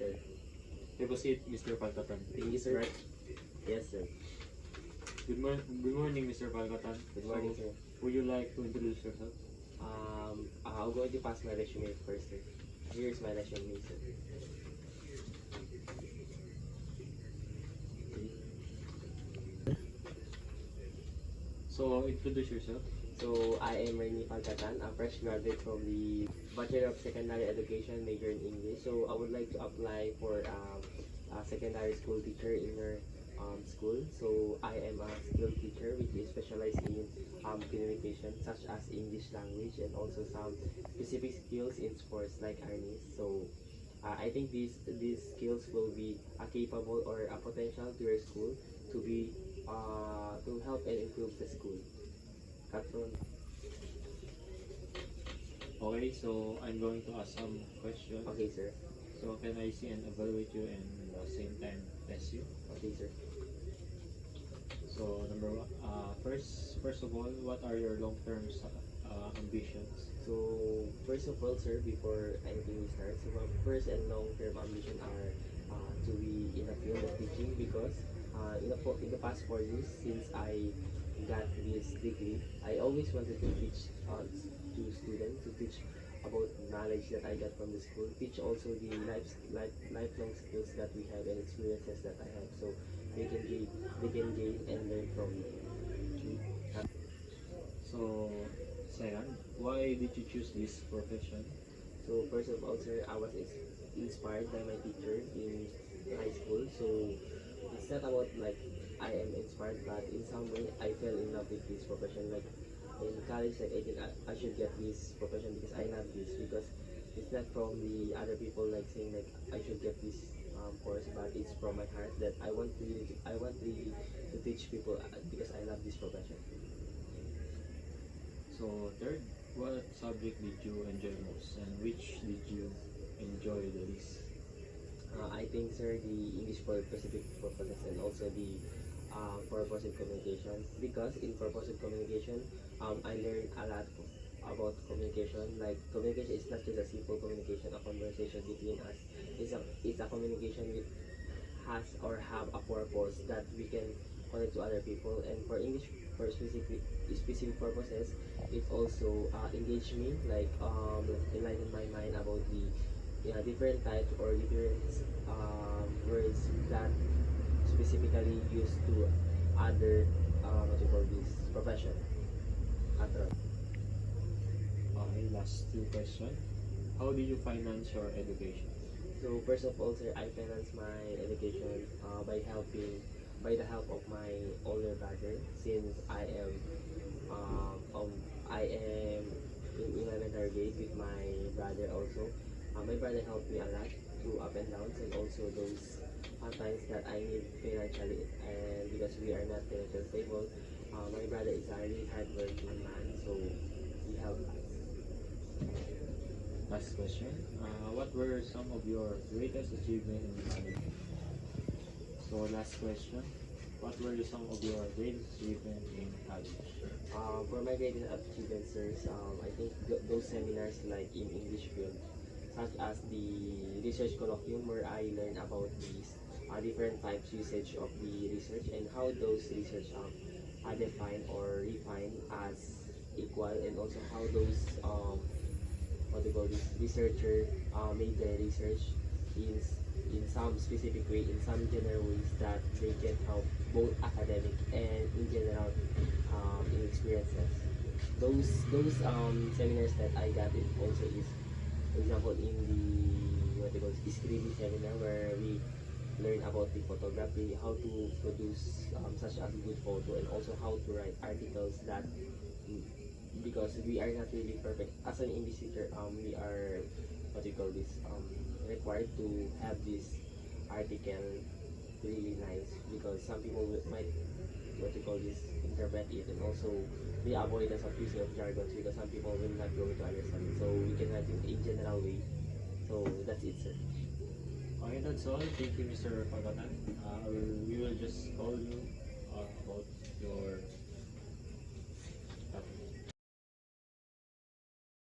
sir. Have a seat, Mr. Palkatan. Thank you, sir. Right. Yes, sir. Good morning, Mr. Palkatan. Good morning, So, sir. would you like to introduce yourself? I'm going to pass my resume first, sir. Here's my resume, sir. So, introduce yourself. So, I am Rene Pagkatan, a fresh graduate from the Bachelor of Secondary Education, major in English. So, I would like to apply for a secondary school teacher in your school. So, I am a skilled teacher which is specialized in communication such as English language and also some specific skills in sports like Arnis. So, I think these skills will be a capable or a potential to your school to be to help and improve the school. Katron. Okay, so I'm going to ask some questions. Okay, sir. So, can I see and evaluate you and at the same time test you? Okay, sir. So, number one, first of all, what are your long-term ambitions? So, first of all, sir, before anything we start, so my first and long-term ambition are to be in the field of teaching because in the past 4 years since I got this degree, I always wanted to teach to students, to teach about knowledge that I got from the school, teach also the lifelong skills that we have and experiences that I have, so they can gain and learn from me. So, second, why did you choose this profession? So first of all, sir, I was inspired by my teacher in high school. So it's not about like I am inspired, but in some way I fell in love with this profession. Like in college, like I think I should get this profession because I love this. Because it's not from the other people like saying like I should get this course, but it's from my heart that I want really to teach people because I love this profession. So, third, what subject did you enjoy most and which did you enjoy the least? I think, sir, the English for specific purposes and also the purposive communication. Because in purposive communication, I learned a lot about communication. Like communication is not just a simple communication, a conversation between us. It's a communication with has or have a purpose that we can connect to other people. And for English, for specific purposes, it also engaged me, like enlighten my mind about the different types or different words that specifically used to other what you call this profession. Atron. Okay, last two questions. How do you finance your education? So first of all, sir, I finance my education by the help of my older brother, since I am in elementary grade with my brother also. My brother helped me a lot through up and downs and also those times that I need financially, and because we are not financially stable, my brother is a really hardworking man, so he helped us. Last question. What were some of your greatest achievements in college? So, last question. What were some of your greatest achievements in college? For my greatest achievements, sirs, I think those seminars like in English field, such as the research colloquium where I learned about these different types usage of the research and how those research are defined or refined as equal, and also how those what do you call this researcher made the research in in some specific way, in some general ways that they can help both academic and in general in experiences. Those seminars that I got it also is, for example, in the what they call screening seminar where we learn about the photography, how to produce such as good photo, and also how to write articles that because we are not really perfect as an English teacher, we are what you call this required to have this article really nice, because some people might what you call this interpret it, and also the avoidance of using of jargons because some people will not go to understand it, so we can write it in general way. So that's it, sir. Okay, that's all. Thank you, Mr. Pagatan. We will just call you